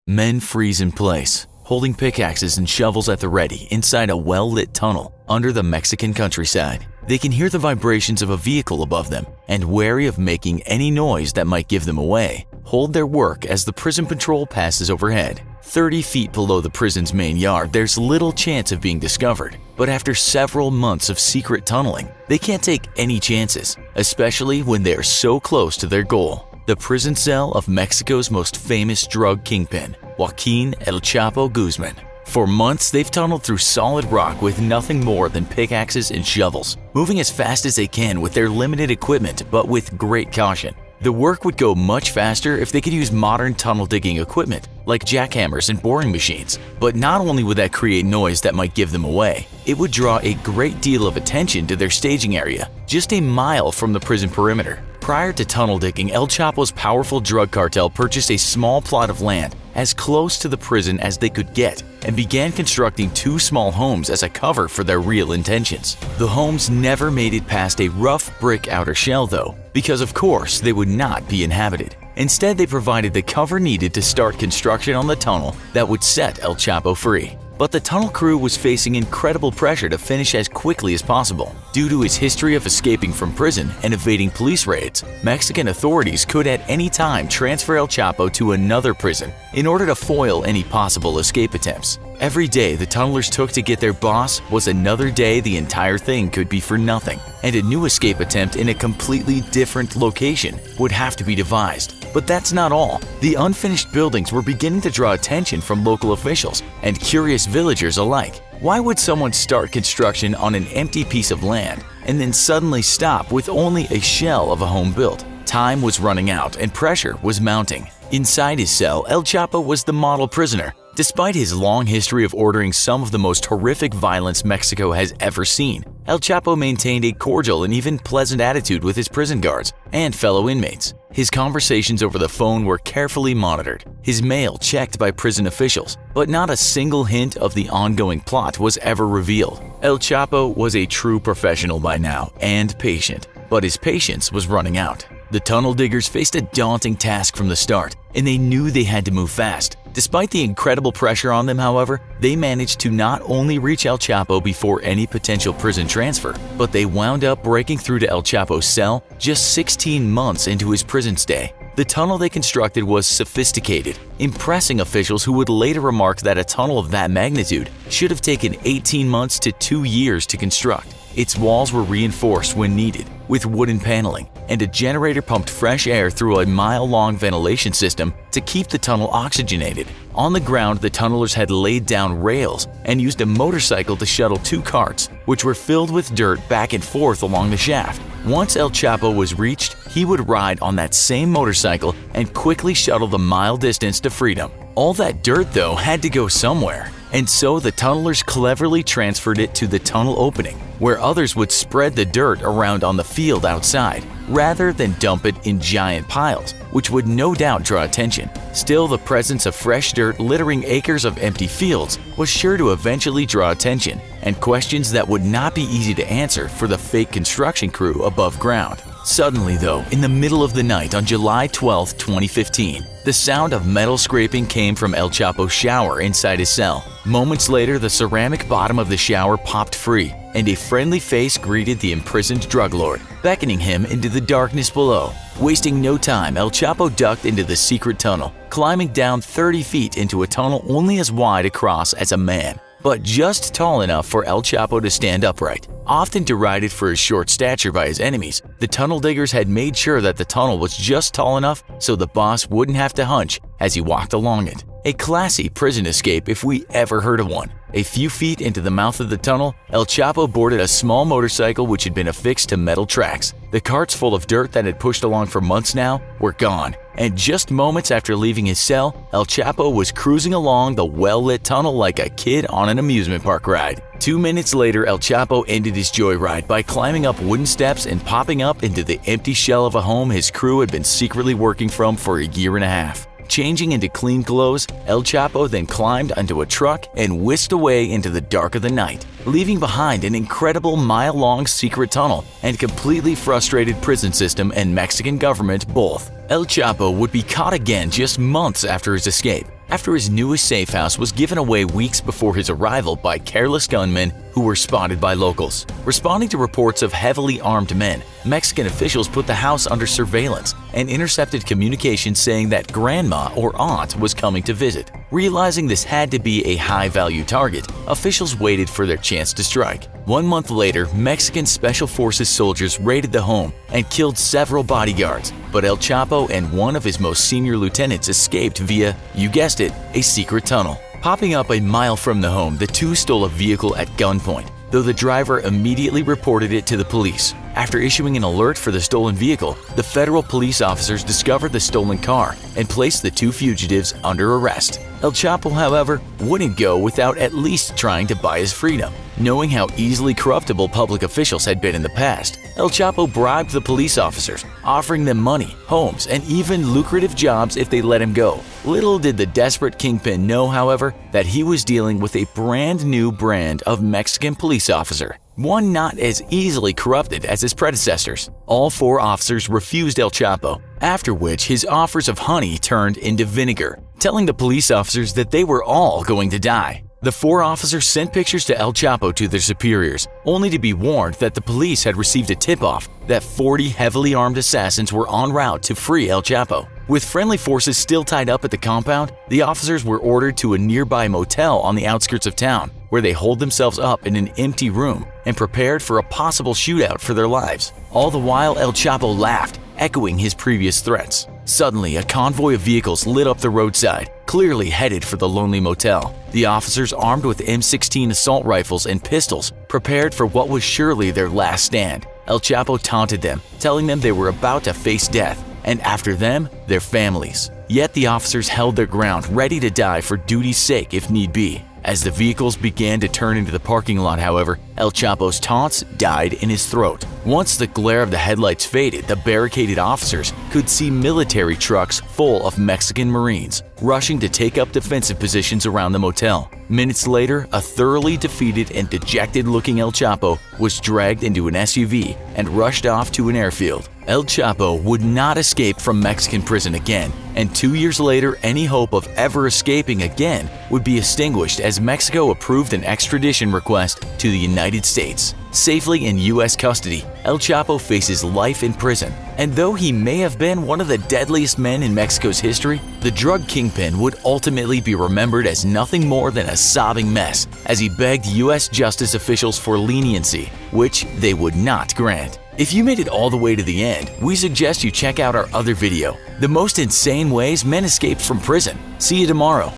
Men freeze in place, holding pickaxes and shovels at the ready inside a well-lit tunnel under the Mexican countryside. They can hear the vibrations of a vehicle above them and, wary of making any noise that might give them away, hold their work as the prison patrol passes overhead. 30 feet below the prison's main yard, there's little chance of being discovered. But after several months of secret tunneling, they can't take any chances, especially when they are so close to their goal. The prison cell of Mexico's most famous drug kingpin, Joaquin El Chapo Guzman. For months, they've tunneled through solid rock with nothing more than pickaxes and shovels, moving as fast as they can with their limited equipment but with great caution. The work would go much faster if they could use modern tunnel digging equipment like jackhammers and boring machines. But not only would that create noise that might give them away, it would draw a great deal of attention to their staging area, just a mile from the prison perimeter. Prior to tunnel digging, El Chapo's powerful drug cartel purchased a small plot of land as close to the prison as they could get and began constructing 2 small homes as a cover for their real intentions. The homes never made it past a rough brick outer shell though, because of course they would not be inhabited. Instead, they provided the cover needed to start construction on the tunnel that would set El Chapo free. But the tunnel crew was facing incredible pressure to finish as quickly as possible. Due to his history of escaping from prison and evading police raids, Mexican authorities could at any time transfer El Chapo to another prison in order to foil any possible escape attempts. Every day the tunnelers took to get their boss was another day the entire thing could be for nothing, and a new escape attempt in a completely different location would have to be devised. But that's not all. The unfinished buildings were beginning to draw attention from local officials and curious villagers alike. Why would someone start construction on an empty piece of land and then suddenly stop with only a shell of a home built? Time was running out and pressure was mounting. Inside his cell, El Chapo was the model prisoner. Despite his long history of ordering some of the most horrific violence Mexico has ever seen, El Chapo maintained a cordial and even pleasant attitude with his prison guards and fellow inmates. His conversations over the phone were carefully monitored, his mail checked by prison officials, but not a single hint of the ongoing plot was ever revealed. El Chapo was a true professional by now and patient, but his patience was running out. The tunnel diggers faced a daunting task from the start, and they knew they had to move fast. Despite the incredible pressure on them, however, they managed to not only reach El Chapo before any potential prison transfer, but they wound up breaking through to El Chapo's cell just 16 months into his prison stay. The tunnel they constructed was sophisticated, impressing officials who would later remark that a tunnel of that magnitude should have taken 18 months to 2 years to construct. Its walls were reinforced when needed, with wooden paneling, and a generator pumped fresh air through a mile-long ventilation system to keep the tunnel oxygenated. On the ground, the tunnelers had laid down rails and used a motorcycle to shuttle 2 carts, which were filled with dirt back and forth along the shaft. Once El Chapo was reached, he would ride on that same motorcycle and quickly shuttle the mile distance to freedom. All that dirt, though, had to go somewhere, and so the tunnelers cleverly transferred it to the tunnel opening, where others would spread the dirt around on the field outside, rather than dump it in giant piles, which would no doubt draw attention. Still, the presence of fresh dirt littering acres of empty fields was sure to eventually draw attention, and questions that would not be easy to answer for the fake construction crew above ground. Suddenly though, in the middle of the night on July 12, 2015, the sound of metal scraping came from El Chapo's shower inside his cell. Moments later, the ceramic bottom of the shower popped free, and a friendly face greeted the imprisoned drug lord, beckoning him into the darkness below. Wasting no time, El Chapo ducked into the secret tunnel, climbing down 30 feet into a tunnel only as wide across as a man, but just tall enough for El Chapo to stand upright. Often derided for his short stature by his enemies, the tunnel diggers had made sure that the tunnel was just tall enough so the boss wouldn't have to hunch as he walked along it. A classy prison escape if we ever heard of one. A few feet into the mouth of the tunnel, El Chapo boarded a small motorcycle which had been affixed to metal tracks. The carts full of dirt that had pushed along for months now were gone, and just moments after leaving his cell, El Chapo was cruising along the well-lit tunnel like a kid on an amusement park ride. 2 minutes later, El Chapo ended his joyride by climbing up wooden steps and popping up into the empty shell of a home his crew had been secretly working from for a year and a half. Changing into clean clothes, El Chapo then climbed onto a truck and whisked away into the dark of the night, leaving behind an incredible mile-long secret tunnel and completely frustrated prison system and Mexican government both. El Chapo would be caught again just months after his escape, after his newest safe house was given away weeks before his arrival by careless gunmen who were spotted by locals. Responding to reports of heavily armed men, Mexican officials put the house under surveillance and intercepted communications saying that grandma or aunt was coming to visit. Realizing this had to be a high-value target, officials waited for their chance to strike. 1 month later, Mexican Special Forces soldiers raided the home and killed several bodyguards, but El Chapo and one of his most senior lieutenants escaped via, you guessed it, a secret tunnel. Popping up a mile from the home, the two stole a vehicle at gunpoint, though the driver immediately reported it to the police. After issuing an alert for the stolen vehicle, the federal police officers discovered the stolen car and placed the two fugitives under arrest. El Chapo, however, wouldn't go without at least trying to buy his freedom. Knowing how easily corruptible public officials had been in the past, El Chapo bribed the police officers, offering them money, homes, and even lucrative jobs if they let him go. Little did the desperate kingpin know, however, that he was dealing with a brand new brand of Mexican police officer, one not as easily corrupted as his predecessors. All 4 officers refused El Chapo, after which his offers of honey turned into vinegar, telling the police officers that they were all going to die. The 4 officers sent pictures to El Chapo to their superiors, only to be warned that the police had received a tip-off that 40 heavily armed assassins were en route to free El Chapo. With friendly forces still tied up at the compound, the officers were ordered to a nearby motel on the outskirts of town, where they holed themselves up in an empty room and prepared for a possible shootout for their lives. All the while, El Chapo laughed, echoing his previous threats. Suddenly, a convoy of vehicles lit up the roadside, clearly headed for the lonely motel. The officers, armed with M16 assault rifles and pistols, prepared for what was surely their last stand. El Chapo taunted them, telling them they were about to face death, and after them, their families. Yet the officers held their ground, ready to die for duty's sake if need be. As the vehicles began to turn into the parking lot, however, El Chapo's taunts died in his throat. Once the glare of the headlights faded, the barricaded officers could see military trucks full of Mexican Marines rushing to take up defensive positions around the motel. Minutes later, a thoroughly defeated and dejected-looking El Chapo was dragged into an SUV and rushed off to an airfield. El Chapo would not escape from Mexican prison again, and 2 years later, any hope of ever escaping again would be extinguished as Mexico approved an extradition request to the United States. Safely in U.S. custody, El Chapo faces life in prison, and though he may have been one of the deadliest men in Mexico's history, the drug kingpin would ultimately be remembered as nothing more than a sobbing mess as he begged U.S. justice officials for leniency, which they would not grant. If you made it all the way to the end, we suggest you check out our other video, The Most Insane Ways Men Escaped from Prison. See you tomorrow.